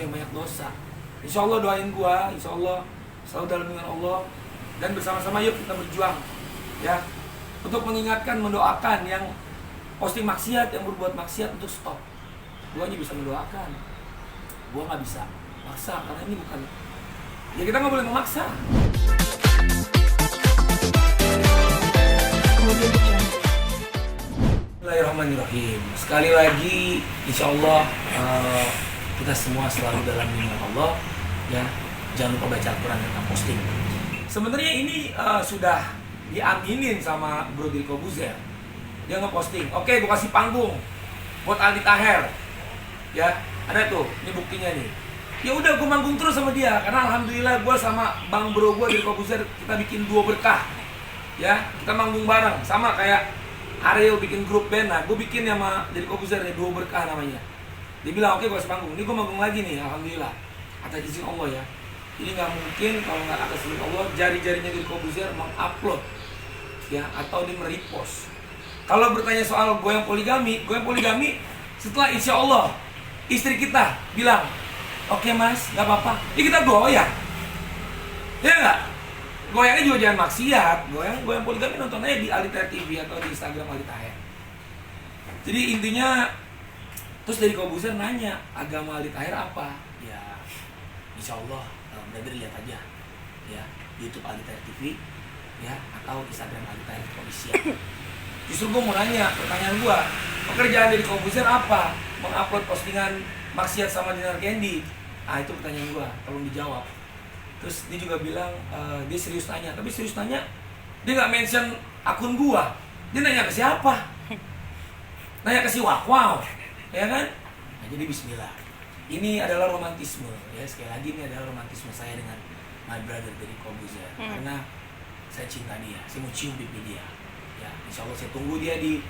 manusia yang banyak dosa. Insya Allah doain gua, insya Allah selalu dalam lindungan Allah, dan bersama-sama yuk kita berjuang ya untuk mengingatkan, mendoakan yang posting maksiat, yang berbuat maksiat untuk stop. Gua hanya bisa mendoakan, gua nggak bisa maksa karena ini bukan, ya kita nggak boleh memaksa. Bismillahirrahmanirrahim. Sekali lagi, insya Allah kita semua selalu dalam lindungan Allah ya. Jangan lupa baca Al-Quran tentang posting. Sebenarnya ini sudah diaminin sama Bro Deddy Corbuzier. Dia ngeposting, oke gue kasih panggung buat Aldi Taher ya, ada tuh, ini buktinya nih. Ya udah gue manggung terus sama dia, karena alhamdulillah gue sama bang bro gue Deddy Corbuzier kita bikin duo berkah ya, kita manggung bareng sama kayak Ariel bikin grup band. Nah gue bikin sama Deddy Corbuzier nih duo berkah namanya. Dia bilang oke gue kasih panggung, ini gue manggung lagi nih alhamdulillah atas izin Allah ya. Ini nggak mungkin kalau nggak atas izin Allah, jari-jarinya Deddy Corbuzier mengupload ya, atau di merepost. Kalau bertanya soal goyang poligami setelah insya Allah istri kita bilang oke mas, nggak apa-apa, ya kita goyang, ya nggak? Goyangnya juga jangan maksiat, goyang poligami nonton aja di Aldi Taher TV atau di Instagram Aldi Taher. Jadi intinya, terus Deddy Corbuzier nanya agama Aldi Taher apa? Ya, insya Allah brother lihat aja ya YouTube Aldi Taher TV ya, atau Instagram Aldi Taher Official. Justru gue mau nanya, pertanyaan gue, pekerjaan Deddy Corbuzier apa? Mengupload postingan maksiat sama Dinar Candy. Ah itu pertanyaan gue, tolong dijawab. Terus dia juga bilang dia serius nanya, tapi serius nanya dia nggak mention akun gue. Dia nanya ke siapa? Nanya ke si Wakwau, ya kan? Nah, jadi Bismillah. Ini adalah romantisme ya, sekali lagi ini adalah romantisme saya dengan my brother Deddy Corbuzier. Karena saya cinta dia, saya mau cium pipi dia. Ya, insya Allah saya tunggu dia di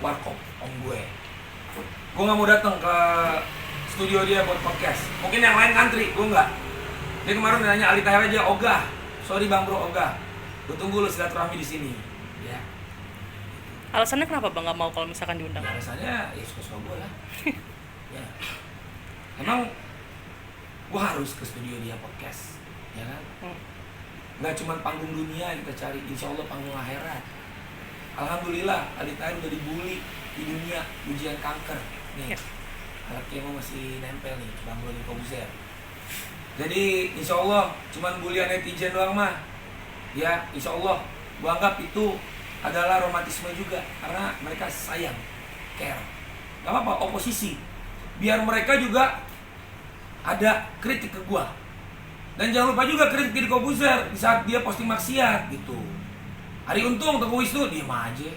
warkop om gue. Gue nggak mau datang ke studio dia buat podcast. Mungkin yang lain ngantri, gue nggak. Dia kemarin nanya Aldi Taher aja, ogah. Sorry bang bro, ogah. Gue tunggu lu silaturahmi di sini. Ya. Alasannya kenapa bang nggak mau kalau misalkan diundang? Ya, alasannya ya suka-suka gue lah. Ya. Emang gue harus ke studio dia podcast, ya kan? Nggak cuma panggung dunia kita cari, insya Allah panggung akhirat. Alhamdulillah Aldi Taher udah dibully di dunia, ujian kanker nih. Alat kemo masih nempel nih, bang Deddy Corbuzier. Jadi insya Allah cuma bulian netizen doang mah. Ya insya Allah gua anggap itu adalah romantisme juga, karena mereka sayang, care. Gak apa-apa oposisi, biar mereka juga ada kritik ke gua. Dan jangan lupa juga kritik Deddy Corbuzier di saat dia posting maksiat gitu. Hari Untung, Teguh Wisnu, diem aja.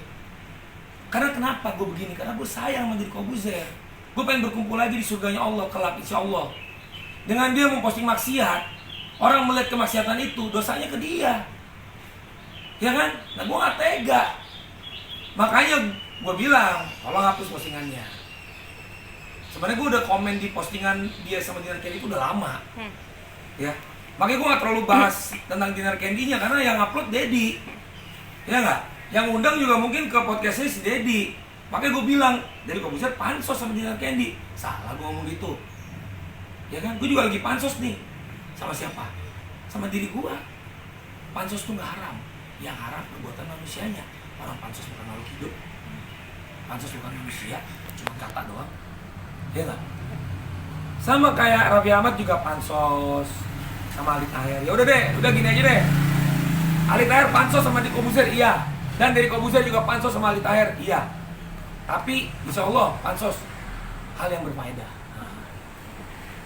Karena kenapa gue begini? Karena gue sayang sama Deddy Corbuzier. Gue pengen berkumpul lagi di surganya Allah kelak insya Allah. Dengan dia memposting maksiat, orang melihat kemaksiatan itu, dosanya ke dia. Ya kan? Nah gue gak tega. Makanya gue bilang, tolong hapus postingannya. Sebenarnya gue udah komen di postingan dia sama Dinar Candy itu udah lama. Ya, makanya gue gak terlalu bahas tentang Dinar Candy-nya, karena yang upload Deddy. Ya nggak? Yang undang juga mungkin ke podcastnya si Deddy. Makanya gue bilang, Deddy Corbuzier pansos sama Dinar Candy. Salah gue ngomong gitu. Ya kan? Gue juga lagi pansos nih. Sama siapa? Sama diri gue. Pansos tuh nggak haram. Yang haram perbuatan manusianya. Orang pansos bukan makhluk hidup. Pansos bukan manusia, cuma kata doang. Ya nggak? Sama kayak Raffi Ahmad juga pansos sama Aldi Taher. Ya udah deh, udah gini aja deh. Aldi Taher pansos sama Deddy Corbuzier, iya. Dan Deddy Corbuzier juga pansos sama Aldi Taher, iya. Tapi insya Allah pansos hal yang berfaedah.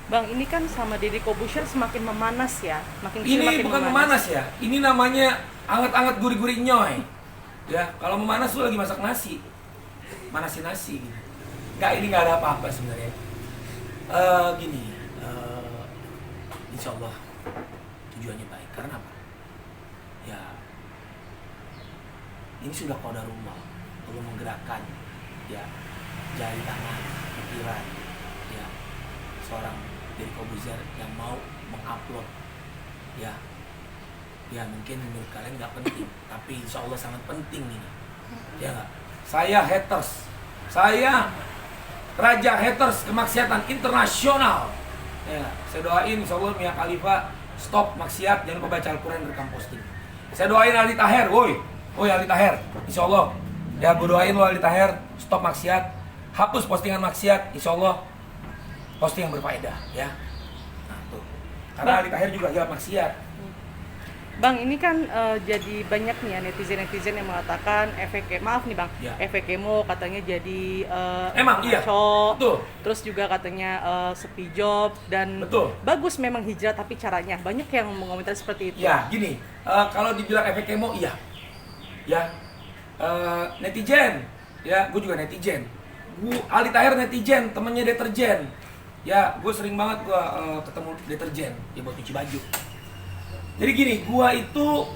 Bang, ini kan sama Deddy Corbuzier semakin memanas ya, Ini bukan memanas ya, ini namanya anget-anget gurih-gurih nyoy. Ya, kalau memanas lu lagi masak nasi, manasin nasi gitu. Ini nggak ada apa-apa sebenarnya. Insya Allah tujuannya baik. Karena apa? Ya, ini sudah qadarullah. Perlu menggerakkan ya jari tangan, pikiran ya seorang Deddy Corbuzier yang mau mengupload ya mungkin menurut kalian nggak penting, tapi insya Allah sangat penting ini ya nggak? Saya haters, saya raja haters kemaksiatan internasional Ya, saya doain insya Allah Mia Khalifa stop maksiat, jangan lupa baca Al-Quran, rekam posting. Saya doain Aldi Taher, woi Aldi Taher, insya Allah. Ya, gue doain lo Aldi Taher, stop maksiat, hapus postingan maksiat, insya Allah posting yang berfaedah, ya. Nah, tuh. Karena Aldi Taher juga gila maksiat. Bang, ini kan jadi banyak nih ya netizen yang mengatakan efek maaf nih Bang, Ya. efek kemo katanya jadi Emang iya, maco. betul. Terus juga katanya sepi job dan Betul. bagus memang hijrah tapi caranya banyak yang mengomentari seperti itu. Ya, gini, kalau dibilang efek kemo, iya. Ya, netizen, ya, gue juga netizen. Aldi Taher netizen, temennya deterjen. Ya, gue sering banget ketemu deterjen, dia buat cuci baju. Jadi gini, gua itu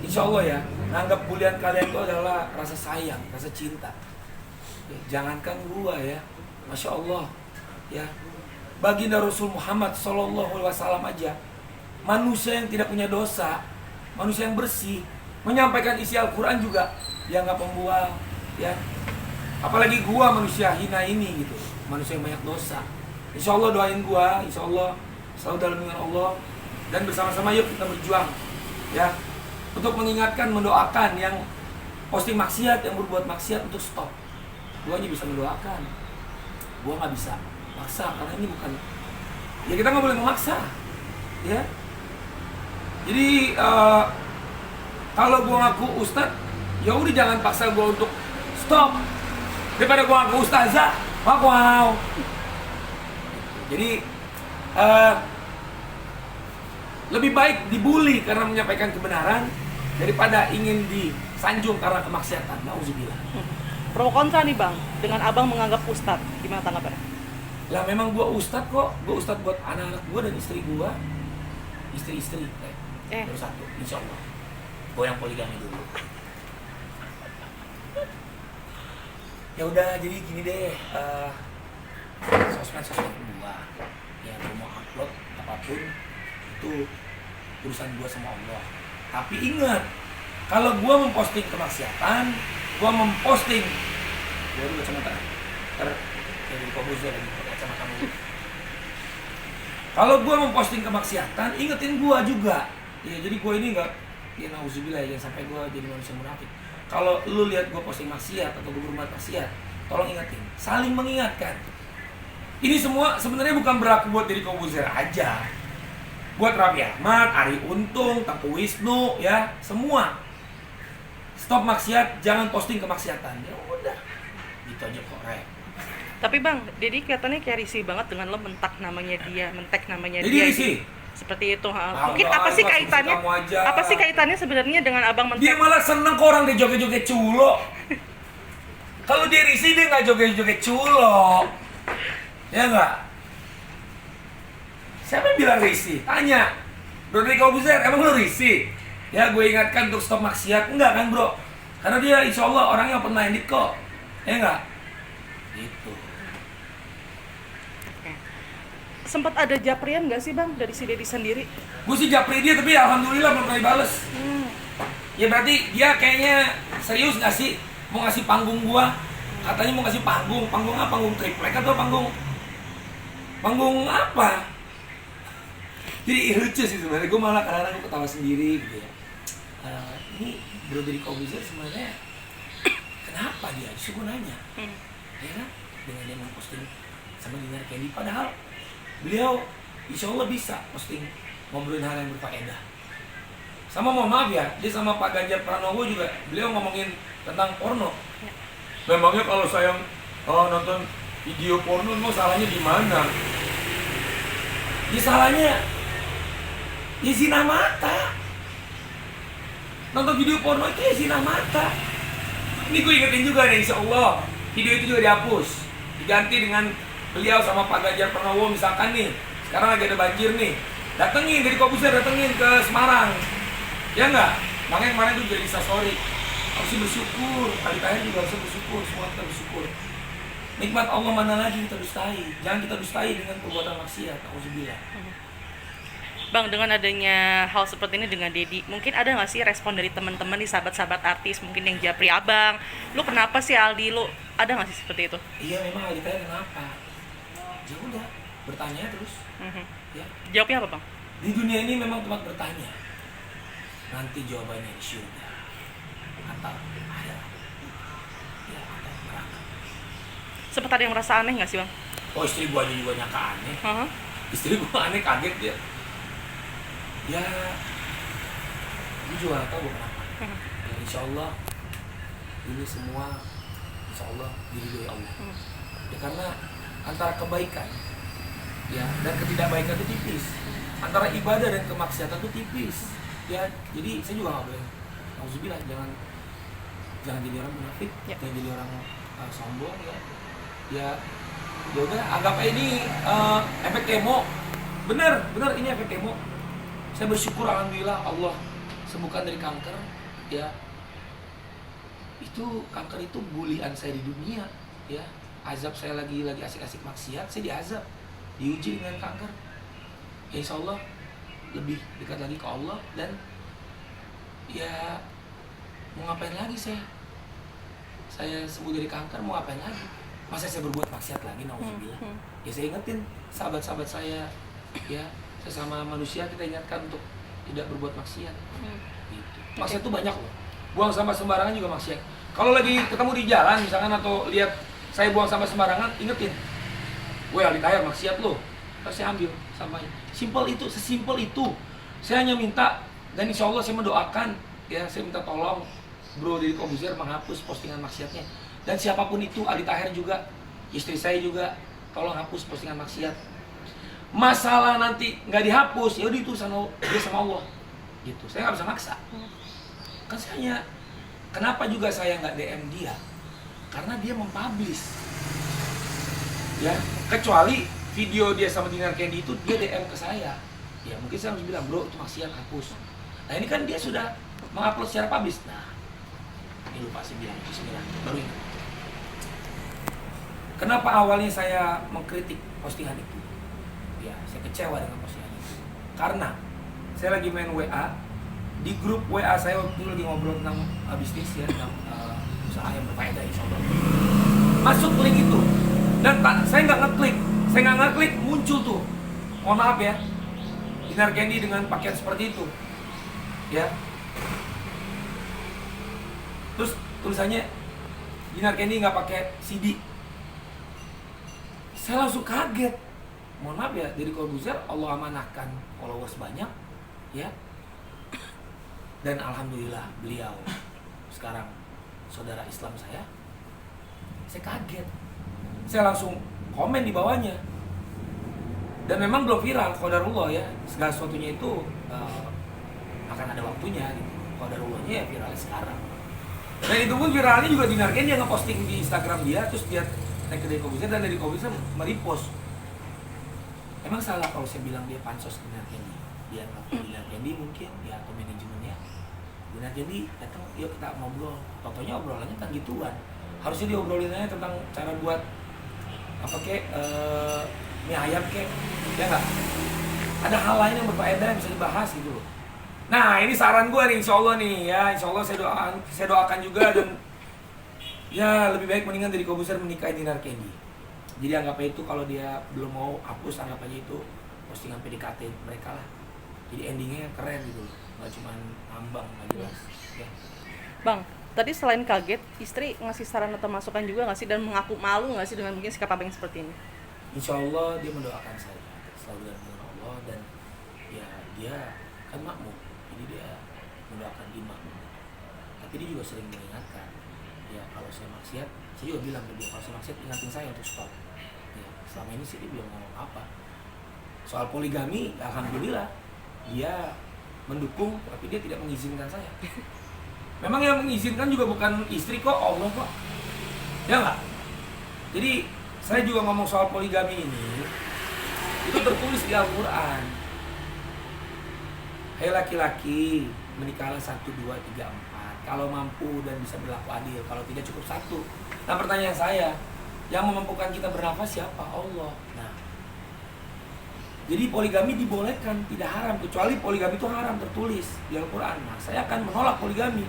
insya Allah ya, nganggap bulian kalian itu adalah rasa sayang, rasa cinta. Ya, jangankan gua ya, Masya Allah ya, baginda Rasul Muhammad SAW aja, manusia yang tidak punya dosa, manusia yang bersih, menyampaikan isi Al-Quran juga, dia nggak pembual ya. Apalagi gua manusia hina ini gitu, manusia yang banyak dosa. Insya Allah doain gua, insya Allah selalu dalam lindungan Allah. Dan bersama-sama yuk kita berjuang ya, untuk mengingatkan, mendoakan yang posting maksiat, yang berbuat maksiat untuk stop. Gua hanya bisa mendoakan, gua nggak bisa maksa, karena ini bukan, ya kita nggak boleh memaksa ya. Jadi kalau gua ngaku ustadz, ya udah jangan paksa gua untuk stop, daripada gua ngaku ustazah, wow. Jadi lebih baik dibully karena menyampaikan kebenaran daripada ingin disanjung karena kemaksiatan. Nauzubillah. Pro kontra nih Bang, dengan Abang menganggap ustadz, gimana tanggapannya? Lah memang gua ustadz kok, gua ustadz buat anak-anak gua dan istri gua, istri-istri, baru satu, insya Allah. Gua yang poligami dulu. Ya udah, jadi gini deh, sosmed gua, ya gua mau upload apapun itu urusan gua sama Allah. Tapi ingat, kalau gua memposting kemaksiatan, gua memposting, gua dulu kacamata, dari Kobuzer lagi pakai kacamata dulu. Kalau gua memposting kemaksiatan, ingetin gua juga. Ya jadi gua ini enggak, ya nauzubillah, jangan sampai gua jadi manusia munafik. Kalau lu lihat gua posting maksiat atau gua berbuat maksiat, tolong ingetin, saling mengingatkan. Ini semua sebenarnya bukan berlaku buat diri Kobuzer aja. Buat Raffi Ahmad, Arie Untung, Tengku Wisnu, ya, semua. Stop maksiat, jangan posting kemaksiatan. Ya udah, gitu aja kok, Rek. Tapi Bang, Dedi kelihatannya kayak risih banget dengan lo mentak namanya dia, mentek namanya Jadi dia. risih? Seperti itu. Ah, Mungkin enggak, apa sih itu kaitannya? kamu aja. Apa sih kaitannya sebenarnya dengan Abang mentek? Dia malah seneng kok orang dia joget-joget culo. Kalau dia risih, dia nggak joget-joget culo. Ya nggak? Siapa yang bilang risih? Tanya. Bro dari Kobuzer, emang lu risih? Ya gue ingatkan untuk stop maksiat. Enggak kan bro? Karena dia insya Allah orangnya open minded kok. Ya enggak? Gitu. Sempat ada japrian nggak sih Bang dari si Dedi sendiri? Gue sih japri dia tapi alhamdulillah belum pernah dibales. Ya berarti dia kayaknya serius nggak sih mau ngasih panggung gua? Katanya mau ngasih panggung. Panggung apa? Panggung triplek atau panggung apa? Jadi lucu sih sebenarnya, gue malah kadang-kadang gue ketawa sendiri gitu ya. Ini Bro Deddy Kobuzer sebenarnya kenapa dia? Justru gue nanya, ya kan? Dengan dia memposting sama Dinar Candy, padahal beliau insya Allah bisa posting ngobrolin hal yang berfaedah. Sama mohon maaf ya, dia sama Pak Ganjar Pranowo juga, beliau ngomongin tentang porno. Memangnya kalau saya nonton video porno, mau salahnya di mana? Ya salahnya ya zina mata. Nonton video porno itu ya zina mata. Ini gue ingetin juga nih, insya Allah video itu juga dihapus, diganti dengan beliau sama Pak Ganjar Pranowo. Misalkan nih sekarang lagi ada banjir nih, datengin dari Kobuzer, datengin ke Semarang, ya enggak? Makanya kemarin tuh jadi instastory, harus bersyukur. Aldi Taher juga harus bersyukur, semua kita bersyukur. Nikmat Allah mana lagi kita dustai? Jangan kita dustai dengan perbuatan maksiat. Auzubillah. Bang, dengan adanya hal seperti ini dengan Dedi, mungkin ada nggak sih respon dari teman-teman nih, sahabat-sahabat artis mungkin yang japri Abang, lu kenapa sih Aldi, lu ada nggak sih seperti itu? Iya memang Aldi Taher kenapa? Ya udah, bertanya terus. Ya. Jawabnya apa, Bang? Di dunia ini memang tempat bertanya. Nanti jawabannya di surga atau akhirat. Ya, atau neraka. Sempat ada yang merasa aneh nggak sih, Bang? Oh, istri gua aja juga nyangka aneh. Heeh. Istri gua aneh, kaget dia. Ya, gua juga gak tahu gua kenapa. Ya, insya Allah ini semua insya Allah diridhoi Allah. Ya, karena antara kebaikan ya dan ketidakbaikan itu tipis, antara ibadah dan kemaksiatan itu tipis. Ya, jadi saya juga nggak boleh, auzubillah, jangan jadi orang munafik, jangan jadi orang sombong ya. Ya udah, anggap ini efek kemo. Bener ini efek kemo. Saya bersyukur alhamdulillah Allah sembuhkan dari kanker. Ya, itu kanker itu bulian saya di dunia. Ya, azab saya lagi asik-asik maksiat, saya diazab, diuji dengan kanker. Ya, insya Allah lebih dekat lagi ke Allah, dan ya mau ngapain lagi saya sembuh dari kanker, mau ngapain lagi? Masa saya berbuat maksiat lagi, nauzubillah. Ya, saya ingetin sahabat-sahabat saya, ya, sesama manusia kita ingatkan untuk tidak berbuat maksiat. Gitu. Maksiat itu banyak loh. Buang sampah sembarangan juga maksiat. Kalau lagi ketemu di jalan misalkan atau lihat saya buang sampah sembarangan, ingetin, weh Ali Tahir maksiat lo. Terus saya ambil sampahnya. Simpel itu, sesimpel itu. Saya hanya minta, dan insya Allah saya mendoakan, ya, saya minta tolong Bro Deddy Corbuzier menghapus postingan maksiatnya. Dan siapapun itu, Ali Tahir juga, istri saya juga, tolong hapus postingan maksiat. Masalah nanti nggak dihapus, ya udah itu dia sama Allah. Gitu. Saya nggak bisa maksa. Kan saya hanya, kenapa juga saya nggak DM dia? Karena dia mempublish. Ya, kecuali video dia sama Dinar Candy itu dia DM ke saya. Ya, mungkin saya harus bilang, bro itu maksiat, hapus. Nah, ini kan dia sudah mengupload secara publish. Nah, ini lupa saya bilang, bismillah, baru ini. Kenapa awalnya saya mengkritik postingan itu? Ya, saya kecewa dengan postingan itu. Karena saya lagi main WA, di grup WA saya waktu itu lagi ngobrol tentang bisnis ya, tentang usaha yang berfaedah insya Allah. Masuk link itu, dan saya nggak ngeklik, muncul tuh. Mohon maaf ya, Dinar Candy dengan pakaian seperti itu, ya. Terus tulisannya Dinar Candy nggak pakai CD. Saya langsung kaget. Mohon maaf ya, Deddy Corbuzier Allah amanahkan followers banyak, ya. Dan alhamdulillah beliau sekarang saudara Islam saya. Saya kaget. Saya langsung komen di bawahnya. Dan memang belum viral, qadarullah ya. Segala sesuatunya itu akan ada waktunya gitu. Qadarullahnya ya viralnya sekarang. Dan itu pun viralnya juga Dinar Candy dia nge-posting di Instagram dia, terus dia tag ke Deddy Corbuzier, dan Deddy Corbuzier merepost. Emang salah kalau saya bilang dia pansos Dinar Candy? Dia ngaku Dinar Candy mungkin, ya, atau manajemennya. Dinar Candy datang, yuk kita ngobrol. Totonya obrolannya kan gituan. Harusnya diobrolinnya tentang cara buat apa kek, mie ayam kek, ya nggak? Ada hal lain yang berfaedah yang bisa dibahas gitu loh. Nah, ini saran gue nih, insya Allah nih ya, insya Allah saya doakan juga, dan ya lebih baik mendingan Deddy Corbuzier menikahi Dinar Candy. Jadi anggap aja itu, kalau dia belum mau hapus, anggap aja itu postingan PDKT mereka lah. Jadi endingnya keren gitu loh, nggak cuma ngambang, nggak jelas. Ya. Bang, tadi selain kaget, istri ngasih saran atau masukan juga nggak sih, dan mengaku malu nggak sih dengan mungkin sikap abang yang seperti ini? Insya Allah dia mendoakan saya selalu dengan Allah, dan ya dia kan makmum, jadi dia mendoakan imam. Tapi dia juga sering mengingatkan, ya kalau saya maksiat, saya juga bilang ke dia, kalau saya maksiat ingatin saya untuk stop. Ya, selama ini sih dia belum ngomong apa. Soal poligami, alhamdulillah dia mendukung, tapi dia tidak mengizinkan saya. Memang yang mengizinkan juga bukan istri kok, Allah kok. Ya nggak? Jadi saya juga ngomong soal poligami ini, itu tertulis di Al-Quran. Hai laki-laki, menikahlah 1, 2, 3, 4. Kalau mampu dan bisa berlaku adil, kalau tidak cukup 1. Nah, pertanyaan saya, yang memampukan kita bernafas siapa? Allah. Nah, jadi poligami dibolehkan, tidak haram, kecuali poligami itu haram tertulis di Al-Quran. Nah, saya akan menolak poligami.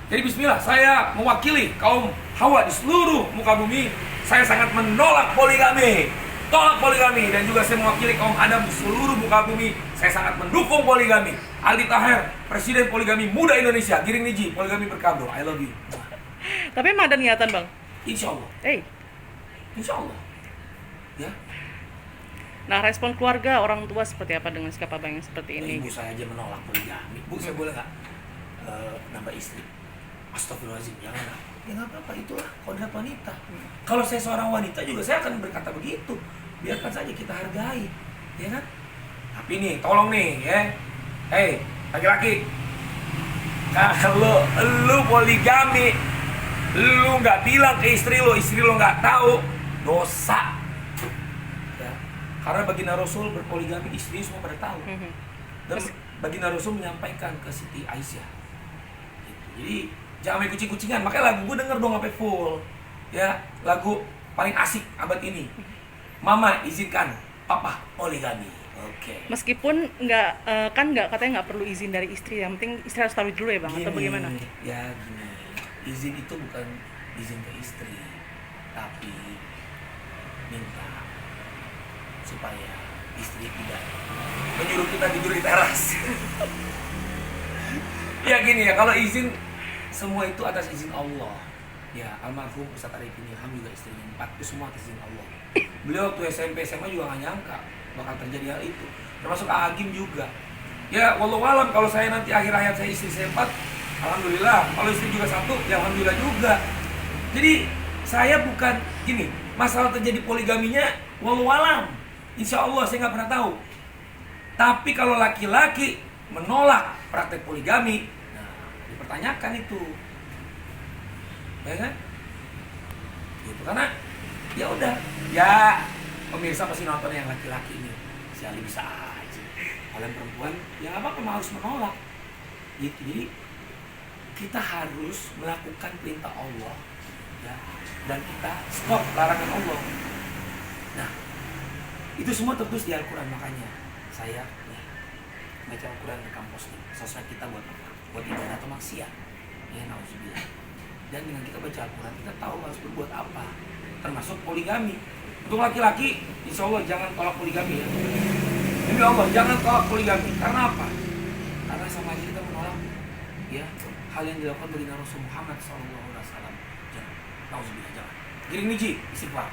Jadi bismillah, saya mewakili kaum Hawa di seluruh muka bumi, saya sangat menolak poligami. tolak poligami. Dan juga saya mewakili kaum Adam di seluruh muka bumi, saya sangat mendukung poligami. Aldi Taher, Presiden Poligami Muda Indonesia. Giring Niji, poligami berkah bro, I love you. Tapi emang ada niatan bang? Insya Allah. Insya Allah. Ya. Nah, respon keluarga, orang tua seperti apa dengan sikap abang yang seperti ini? Ibu saya aja menolak poligami. Bu, saya boleh nggak nambah istri? Astagfirullahaladzim, jangan lah. Ya nggak apa-apa, itulah kodrat wanita. Kalau saya seorang wanita juga saya akan berkata begitu. Biarkan saja, kita hargai, ya kan? Tapi nih, tolong nih, ya. Hei, laki-laki, kalau lu poligami, lu nggak bilang ke istri lu nggak tahu, dosa. Karena baginda Rasul berpoligami, istri semua pada tahu. Dan baginda Rasul menyampaikan ke Siti Aisyah. Gitu. Jadi jangan main kucing-kucingan. Makanya lagu gue denger dong sampai full. Ya, lagu paling asik abad ini. Mama izinkan papa poligami. Oke. Meskipun nggak katanya nggak perlu izin dari istri, yang penting istri harus tahu dulu ya bang, atau bagaimana? Ya gini, izin itu bukan izin ke istri, tapi minta supaya istri tidak menyuruh kita tidur di teras. Ya gini ya, kalau izin semua itu atas izin Allah. Ya almarhum Ustadz Arifin Ilham juga istrinya 4 itu semua atas izin Allah. Beliau waktu SMP SMA juga nggak nyangka bakal terjadi hal itu. Termasuk Agim juga. Ya wallahualam, kalau saya nanti akhir hayat saya istri saya 4, alhamdulillah. Kalau istri juga 1, ya alhamdulillah juga. Jadi saya bukan gini, masalah terjadi poligaminya wallahualam, insya Allah saya nggak pernah tahu. Tapi kalau laki-laki menolak praktek poligami, nah dipertanyakan itu, ya kan? Gitu, karena ya udah, ya pemirsa pasti nonton yang laki-laki ini, si Ali bisa aja. Kalian perempuan, ya apa harus menolak? Gitu. Jadi kita harus melakukan perintah Allah, ya, dan kita stop larangan Allah. Nah, itu semua tertulis di Al-Quran. Makanya saya nih baca Al-Quran di kampus nih. Sosmed kita buat apa? Buat ibadah atau maksiat? Ya nauzubillah. Dan dengan kita baca Al-Quran, kita tahu harus berbuat apa, termasuk poligami. Untuk laki-laki, insya Allah jangan tolak poligami ya. Demi Allah, jangan tolak poligami. Karena apa? Karena sama aja kita menolak ya hal yang dilakukan oleh Rasul Muhammad SAW. Jangan, nauzubillah, jangan. Giring Niji, istighfar.